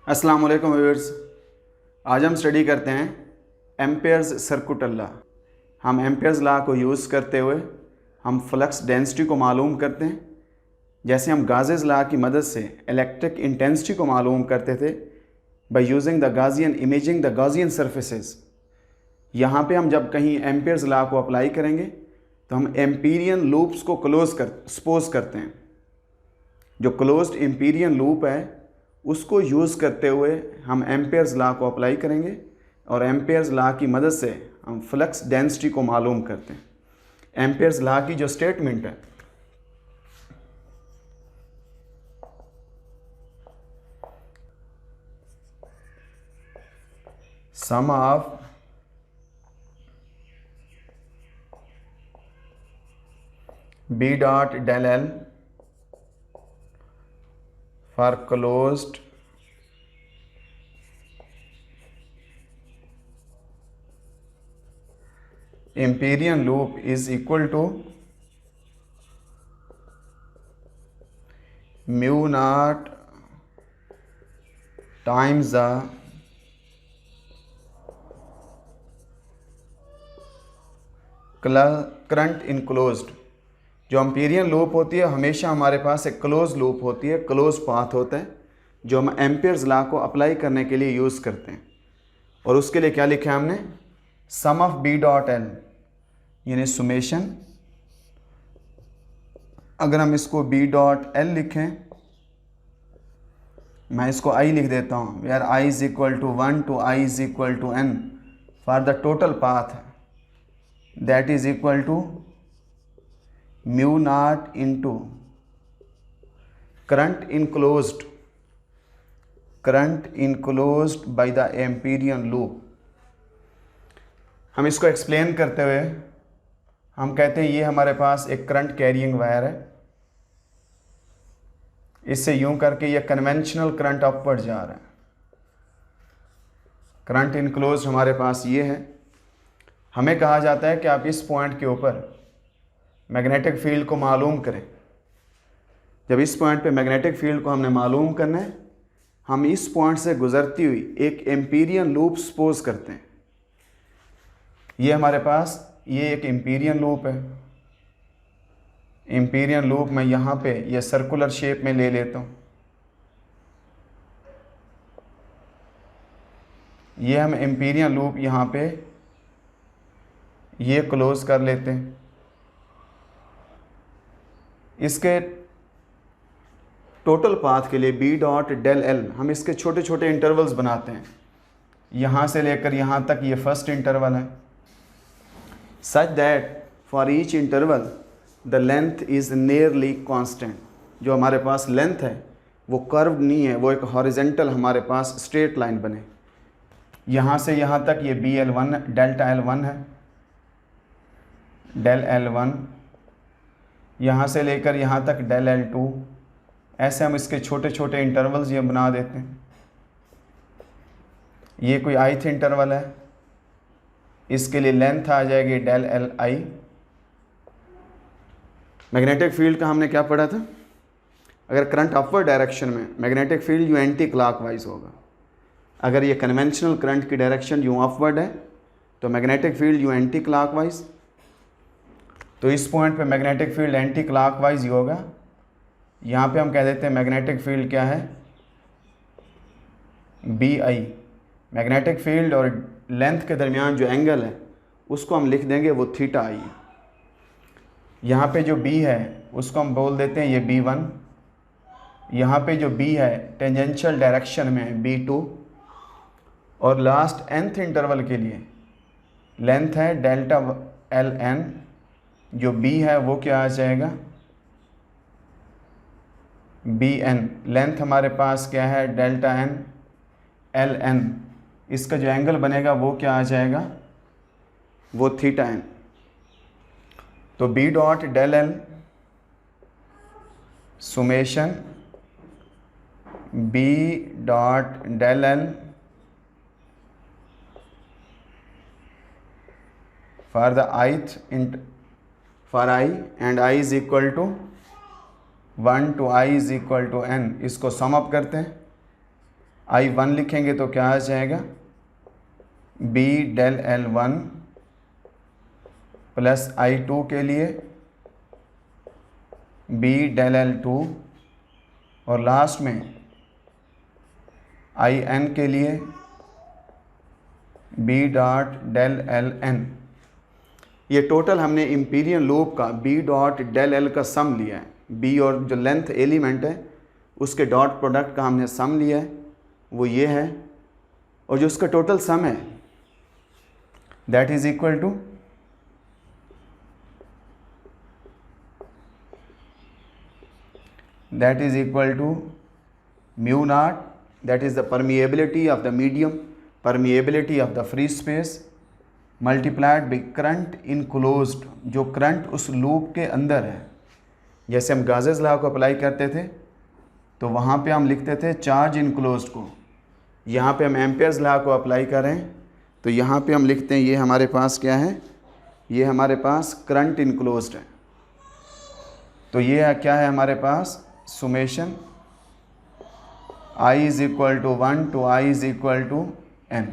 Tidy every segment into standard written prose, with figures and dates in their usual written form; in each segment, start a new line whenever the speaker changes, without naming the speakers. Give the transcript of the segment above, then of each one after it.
अस्सलाम वालेकुम व्यूअर्स। आज हम स्टडी करते हैं एम्पेयर्स सर्किट लॉ। हम एम्पेयर्स लॉ को यूज़ करते हुए हम फ्लक्स डेंसिटी को मालूम करते हैं। जैसे हम गाजेस लॉ की मदद से इलेक्ट्रिक इंटेंसिटी को मालूम करते थे by using the Gaussian imaging the Gaussian surfaces. यहाँ पे हम जब कहीं एम्पेयर्स लॉ को अप्लाई करेंगे तो हम एम्पीरियन लूप्स को सपोज करते हैं। जो क्लोज्ड एम्पीरियन लूप है उसको यूज़ करते हुए हम एम्पेयर्स लॉ को अप्लाई करेंगे और एम्पेयर्स लॉ की मदद से हम फ्लक्स डेंसिटी को मालूम करते हैं। एम्पेयर्स लॉ की जो स्टेटमेंट है, सम of B dot del L for closed Empyrean loop is equal to mu naught times the current enclosed। जो एम्पीरियन लूप होती है हमेशा हमारे पास एक क्लोज लूप होती है, क्लोज पाथ होता है जो हम एम्पेयर्स लॉ को अप्लाई करने के लिए यूज़ करते हैं। और उसके लिए क्या लिखा है हमने, सम ऑफ B डॉट L यानी सुमेशन। अगर हम इसको B डॉट L लिखें, मैं इसको I लिख देता हूँ, where I is equal to 1 to I is equal to N for the total path that is equal to mu naught into current enclosed by the amperian loop. हम इसको explain करते हुए हम कहते हैं ये हमारे पास एक करंट कैरिंग वायर है। इससे यूं करके ये कन्वेंशनल करंट अपवर्ड जा रहा है। करंट इनक्लोज्ड हमारे पास ये है। हमें कहा जाता है कि आप इस पॉइंट के ऊपर मैग्नेटिक फील्ड को मालूम करें। जब इस पॉइंट पे मैग्नेटिक फील्ड को हमने मालूम करना है, हम इस पॉइंट से गुजरती हुई एक एम्पीरियन लूप सपोज करते हैं। ये हमारे पास ये एक एम्पीरियन लूप है। एम्पीरियन लूप मैं यहाँ पे ये सर्कुलर शेप में ले लेता हूँ। ये हम एम्पीरियन लूप यहाँ पे ये क्लोज कर लेते हैं। इसके टोटल पाथ के लिए B डॉट डेल L हम इसके छोटे छोटे इंटरवल्स बनाते हैं। यहाँ से लेकर यहाँ तक ये फर्स्ट इंटरवल है। Such that for each interval the length is nearly constant. जो हमारे पास लेंथ है वो कर्व नहीं है, वो एक हॉरिजेंटल हमारे पास स्ट्रेट लाइन बने। यहाँ से यहाँ तक ये BL1 डेल्टा L1 है, डेल L1। यहाँ से लेकर यहाँ तक डेल L2। ऐसे हम इसके छोटे छोटे इंटरवल्स ये बना देते हैं। ये कोई ith इंटरवल है, इसके लिए लेंथ आ जाएगी डेल Li। मैग्नेटिक फील्ड का हमने क्या पढ़ा था, अगर करंट अपवर्ड डायरेक्शन में मैग्नेटिक फील्ड यूँ एंटी क्लॉकवाइज होगा। अगर ये कन्वेंशनल करंट की डायरेक्शन यूँ अपवर्ड है तो मैग्नेटिक फील्ड यूँ एंटी क्लॉकवाइज। तो इस पॉइंट पे मैग्नेटिक फील्ड एंटी क्लॉकवाइज ही होगा। यहाँ पे हम कह देते हैं मैग्नेटिक फील्ड क्या है, BI। मैग्नेटिक फील्ड और लेंथ के दरमियान जो एंगल है उसको हम लिख देंगे वो थीटा I है। यहाँ पे जो B है उसको हम बोल देते हैं ये B1। यहाँ पे जो B है टेंजेंशियल डायरेक्शन में B2। और लास्ट nth इंटरवल के लिए लेंथ है डेल्टा LN। जो B है वो क्या आ जाएगा, BN। लेंथ हमारे पास क्या है डेल्टा N LN। इसका जो एंगल बनेगा वो क्या आ जाएगा, वो थीटा N। तो B dot del L summation B dot del L for the for I and I is equal to 1 to I is equal to N। इसको सम अप करते हैं। I1 लिखेंगे तो क्या आ जाएगा, B del L1 plus I2 के लिए B del L2 और लास्ट में IN के लिए B डॉट del LN। ये टोटल हमने इम्पीरियल लूप का B डॉट del L का सम लिया है। B और जो लेंथ एलिमेंट है उसके डॉट प्रोडक्ट का हमने सम लिया है, वो ये है। और जो उसका टोटल सम है that is equal to mu naught, that is the permeability of the medium, permeability of the free space multiplied by current enclosed, जो करंट उस लूप के अंदर है। जैसे हम गाजेस लॉ को अप्लाई करते थे तो वहाँ पे हम लिखते थे चार्ज इनक्लोज्ड को, यहाँ पे हम एम्पेयर्स लॉ को अप्लाई करें तो यहाँ पे हम लिखते हैं ये हमारे पास क्या है, ये हमारे पास करंट इनक्लोज्ड है। तो ये क्या है हमारे पास, summation I is equal to 1 to I is equal to N।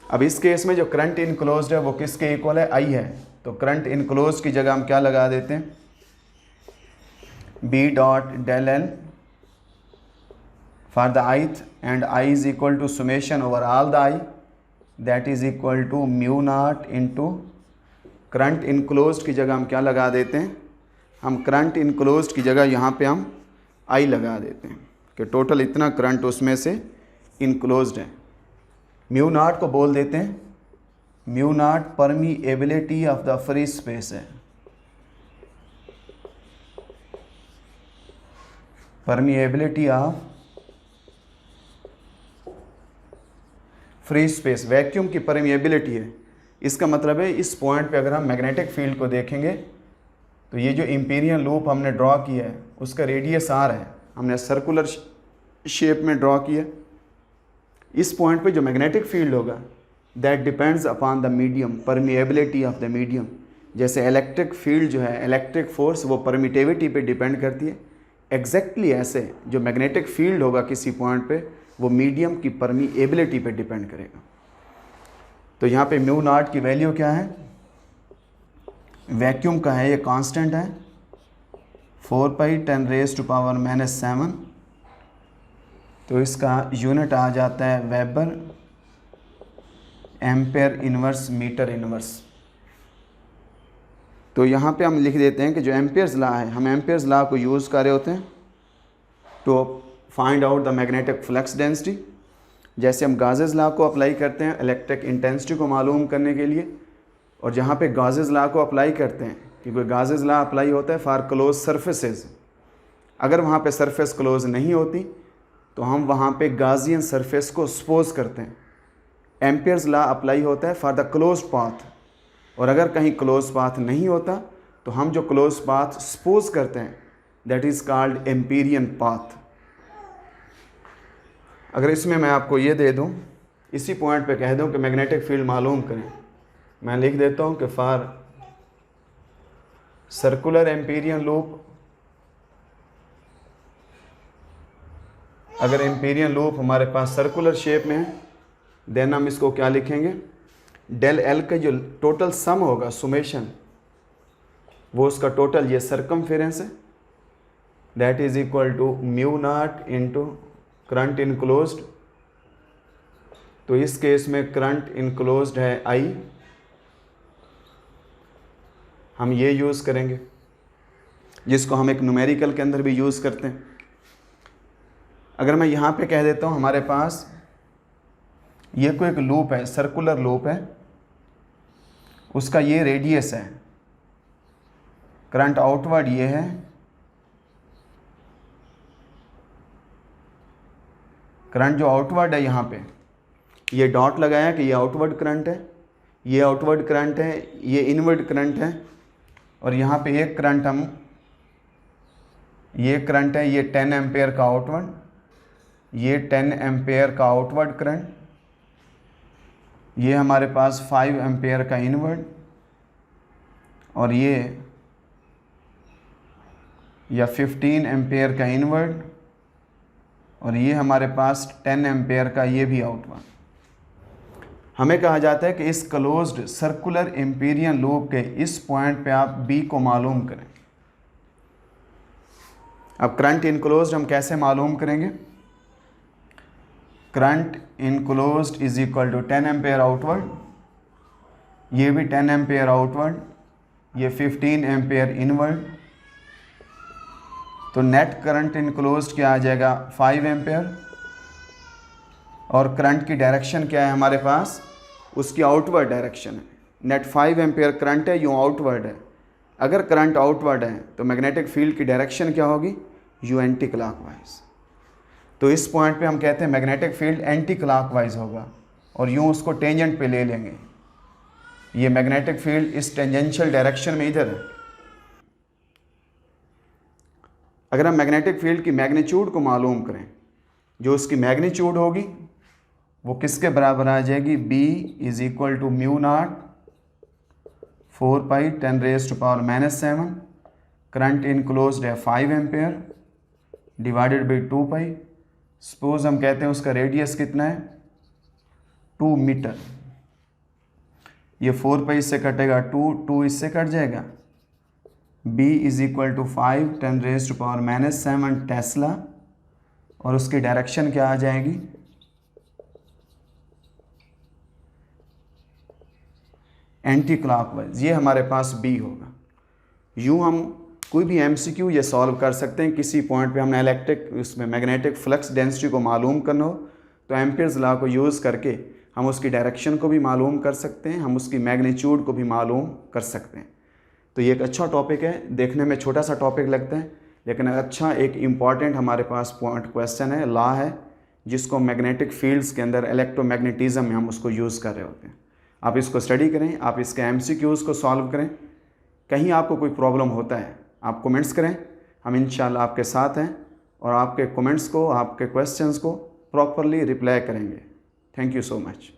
अब इस केस में जो करंट इनक्लोज्ड है वो किसके इक्वल है, I है। तो करंट इनक्लोज्ड की जगह हम क्या लगा देते हैं, B dot del L for the ith and I is equal to summation over all the I, that is equal to mu naught into current enclosed की जगह हम क्या लगा देते हैं, हम करंट इनक्लोज्ड की जगह यहाँ पे हम I लगा देते हैं कि टोटल इतना करंट उसमें से इनक्लोज्ड है। म्यू नॉट को बोल देते हैं, mu naught permeability of the free space है, permeability of free space, vacuum की परमिएबिलिटी है। इसका मतलब है इस पॉइंट पे अगर हम मैग्नेटिक फील्ड को देखेंगे तो ये जो इम्पीरियल लूप हमने ड्रॉ किया है उसका रेडियस R है, हमने सर्कुलर शेप में ड्रॉ किया। इस पॉइंट पे जो मैग्नेटिक फील्ड होगा that depends upon the medium, permeability of the medium. जैसे इलेक्ट्रिक फील्ड जो है, इलेक्ट्रिक फोर्स वो परमिटिविटी पे डिपेंड करती है, एग्जैक्टली ऐसे जो मैग्नेटिक फील्ड होगा किसी पॉइंट पे वो मीडियम की परमिएबिलिटी पे डिपेंड करेगा। तो यहाँ पे म्यू नॉट की वैल्यू क्या है, वैक्यूम का है, ये कांस्टेंट है 4 पाई 10 रेज़ टू पावर -7। तो इसका यूनिट आ जाता है weber ampere inverse metre inverse. तो यहाँ पे हम लिख देते हैं कि जो एम्पेयर्स लॉ है, हम एम्पेयर्स लॉ को यूज़ कर रहे होते हैं to find out the magnetic flux density. जैसे हम गाजेस लॉ को अप्लाई करते हैं इलेक्ट्रिक इंटेंसिटी को मालूम करने के लिए, और जहाँ पे गाजेस लॉ को अप्लाई करते हैं क्योंकि गाजेस लॉ अप्लाई होता है फॉर क्लोज सर्फेसेज, अगर वहाँ पे सरफेस क्लोज नहीं होती तो हम वहाँ पे गाजियन सरफेस को सपोज करते हैं। एम्पेयर्स लॉ अप्लाई होता है फॉर द क्लोज पाथ, और अगर कहीं क्लोज पाथ नहीं होता तो हम जो क्लोज पाथ सपोज करते हैं that is called empyrean path. अगर इसमें मैं आपको ये दे दूं, इसी पॉइंट पे कह दूं कि मैग्नेटिक फील्ड मालूम करें, मैं लिख देता हूं कि फॉर सर्कुलर एम्पीरियन लूप, अगर एम्पीरियन लूप हमारे पास सर्कुलर शेप में है देन हम इसको क्या लिखेंगे, डेल एल का जो टोटल सम होगा सुमेशन, वो उसका टोटल ये सरकमफेरेंस है, that is equal to mu naught into current enclosed. तो इस केस में करंट इनक्लोज्ड है I, हम ये यूज़ करेंगे जिसको हम एक न्यूमेरिकल के अंदर भी यूज़ करते हैं। अगर मैं यहाँ पे कह देता हूँ हमारे पास ये कोई एक लूप है, सर्कुलर लूप है, उसका ये रेडियस है, करंट आउटवर्ड ये है, करंट जो आउटवर्ड है यहाँ पे ये डॉट लगाया कि ये आउटवर्ड करंट है, ये आउटवर्ड करंट है, ये इनवर्ड करंट है, और यहाँ पे एक करंट हम, ये करंट है, ये 10 एम्पेयर का आउटवर्ड, ये 10 एम्पेयर का आउटवर्ड करंट, ये हमारे पास 5 एम्पेयर का इनवर्ड, और ये या 15 एम्पेयर का इनवर्ड, और ये हमारे पास 10 एम्पेयर का ये भी आउटवर्ड। हमें कहा जाता है कि इस क्लोज्ड सर्कुलर एम्पीरियन लूप के इस पॉइंट पे आप बी को मालूम करें। अब करंट इनक्लोज्ड हम कैसे मालूम करेंगे? Current enclosed is equal to 10 ampere outward, ये भी 10 एम्पेयर आउटवर्ड, ये 15 एम्पेयर इनवर्ड। तो नेट करंट इनक्लोज्ड क्या आ जाएगा? 5 एम्पेयर। और करंट की डायरेक्शन क्या है हमारे पास? उसकी आउटवर्ड डायरेक्शन है। नेट 5 एम्पेयर करंट है, यूँ आउटवर्ड है। अगर करंट आउटवर्ड है तो मैग्नेटिक फील्ड की डायरेक्शन क्या होगी? You anti clockwise. तो इस पॉइंट पे हम कहते हैं मैग्नेटिक फील्ड एंटी क्लॉकवाइज होगा, और यूँ उसको टेंजेंट पे ले लेंगे। ये मैग्नेटिक फील्ड इस टेंजेंशियल डायरेक्शन में इधर है। अगर हम मैग्नेटिक फील्ड की मैग्नीट्यूड को मालूम करें, जो उसकी मैग्नीट्यूड होगी वो किसके बराबर आ जाएगी? B is equal to mu naught 4 pi 10⁻⁻⁷। Current enclosed है 5 ampere divided by 2 pi. Suppose हम कहते हैं उसका रेडियस कितना है? 2 मीटर। ये 4 पाई इससे कटेगा 2 इससे कट जाएगा। B is equal to 5 10⁻⁻⁷ tesla, और उसकी डायरेक्शन क्या आ जाएगी? Anti clockwise. ये हमारे पास B होगा। यूँ हम कोई भी MCQ ये सॉल्व कर सकते हैं। किसी पॉइंट पे हमने इलेक्ट्रिक उसमें मैग्नेटिक फ्लक्स डेंसिटी को मालूम करना हो तो एम्पियर्स लॉ को यूज़ करके हम उसकी डायरेक्शन को भी मालूम कर सकते हैं, हम उसकी मैग्नीट्यूड को भी मालूम कर सकते हैं। तो ये एक अच्छा टॉपिक है, देखने में छोटा सा टॉपिक लगता है लेकिन अच्छा एक इम्पॉर्टेंट हमारे पास पॉइंट क्वेश्चन है, लॉ है, जिसको मैग्नेटिक फील्ड्स के अंदर इलेक्ट्रोमैग्नेटिज्म में हम उसको यूज़ कर रहे होते हैं। आप इसको स्टडी करें, आप इसके MCQs को सॉल्व करें। कहीं आपको कोई प्रॉब्लम होता है आप कमेंट्स करें, हम इंशाल्लाह आपके साथ हैं और आपके कमेंट्स को, आपके क्वेश्चंस को प्रॉपरली रिप्लाई करेंगे। Thank you so much.